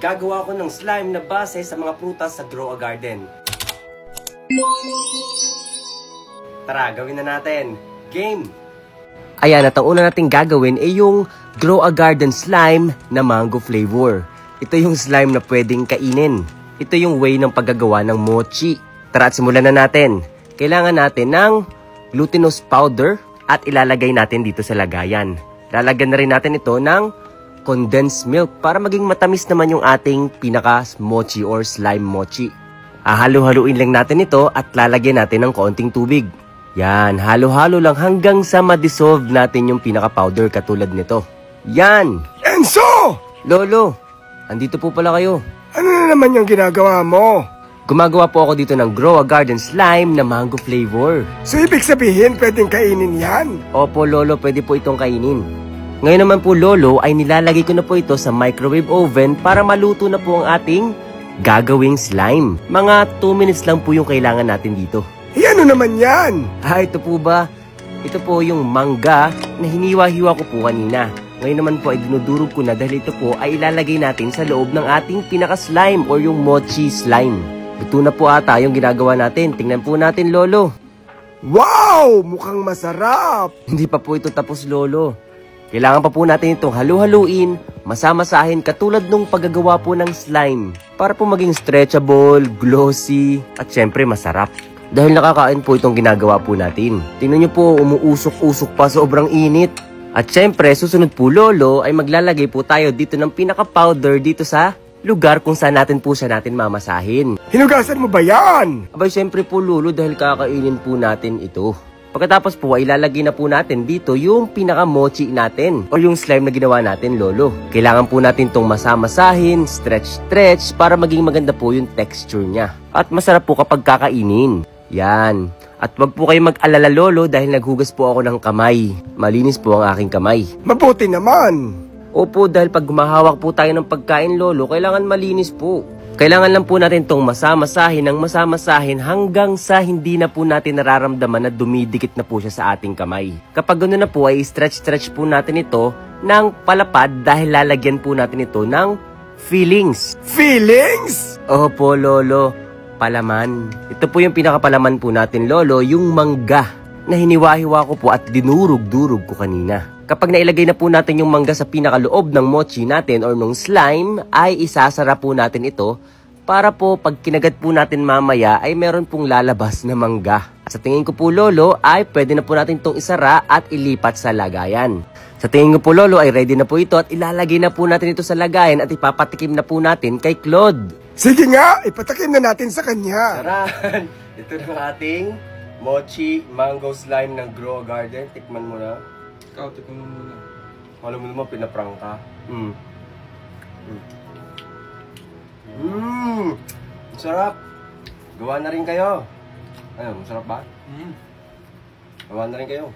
Gagawa ko ng slime na base sa mga prutas sa Grow a Garden. Tara, gawin na natin. Game! Ayan, at ang una natin gagawin ay yung Grow a Garden slime na mango flavor. Ito yung slime na pwedeng kainin. Ito yung way ng paggagawa ng mochi. Tara at simulan na natin. Kailangan natin ng glutinous powder at ilalagay natin dito sa lagayan. Lalagyan na rin natin ito ng condensed milk para maging matamis naman yung ating pinaka-mochi or slime mochi. Halo-haluin lang natin ito at lalagyan natin ng konting tubig. Yan, halo-halo lang hanggang sa ma-dissolve natin yung pinaka-powder katulad nito. Yan! Enzo! Lolo, andito po pala kayo. Ano na naman yung ginagawa mo? Gumagawa po ako dito ng Grow a Garden slime na mango flavor. So ibig sabihin pwedeng kainin yan? Opo Lolo, pwede po itong kainin. Ngayon naman po Lolo ay nilalagay ko na po ito sa microwave oven para maluto na po ang ating gagawing slime. Mga 2 minutes lang po yung kailangan natin dito. Ano naman yan? Ito po ba? Ito po yung mangga na hiniwa-hiwa ko po kanina. Ngayon naman po ay dinudurog ko na dahil ito po ay ilalagay natin sa loob ng ating pinaka-slime or yung mochi slime. Ito na po ata yung ginagawa natin. Tingnan po natin, Lolo. Wow! Mukhang masarap! Hindi pa po ito tapos, Lolo. Kailangan pa po natin itong halu-haluin, masamasahin katulad nung paggagawa po ng slime para po maging stretchable, glossy, at syempre masarap. Dahil nakakain po itong ginagawa po natin. Tingnan nyo po, umuusok-usok pa, sobrang init. At syempre, susunod po, Lolo, ay maglalagay po tayo dito ng pinaka-powder dito sa lugar kung saan natin po siya mamasahin. Hinugasan mo ba yan? Abay, syempre po, Lolo, dahil kakainin po natin ito. Pagkatapos po, ay ilalagay na po natin dito yung pinaka-mochi natin o yung slime na ginawa natin, Lolo. Kailangan po natin itong masamasahin, stretch para maging maganda po yung texture niya. At masarap po kapag kakainin. Yan. At wag po kayo mag-alala, Lolo, dahil naghugas po ako ng kamay. Malinis po ang aking kamay. Mabuti naman. Opo, dahil pag gumahawak po tayo ng pagkain, Lolo, kailangan malinis po. Kailangan lang po natin itong masamasahin hanggang sa hindi na po natin nararamdaman na dumidikit na po siya sa ating kamay. Kapag ganoon na po ay stretch po natin ito ng palapad dahil lalagyan po natin ito ng fillings. Fillings? Opo, Lolo. Palaman. Ito po yung pinakapalaman po natin, Lolo, yung mangga na hiniwa-hiwa ko po at dinurog-durog ko kanina. Kapag nailagay na po natin yung mangga sa pinakaloob ng mochi natin or nung slime, ay isasara po natin ito para po pag kinagat po natin mamaya ay meron pong lalabas na mangga. Sa tingin ko po, Lolo, ay pwede na po natin itong isara at ilipat sa lagayan. Sa tingin ko po, Lolo, ay ready na po ito at ilalagay na po natin ito sa lagayan at ipapatikim na po natin kay Claude. Sige nga, ipatakim na natin sa kanya. Taran! Ito na ating mochi mango slime ng Grow a Garden. Tikman mo na. Ikaw, tikman mo muna. Alam mo naman, pinaprank ka. Sarap! Gawa na rin kayo. Ano, masarap ba? Gawa na rin kayo.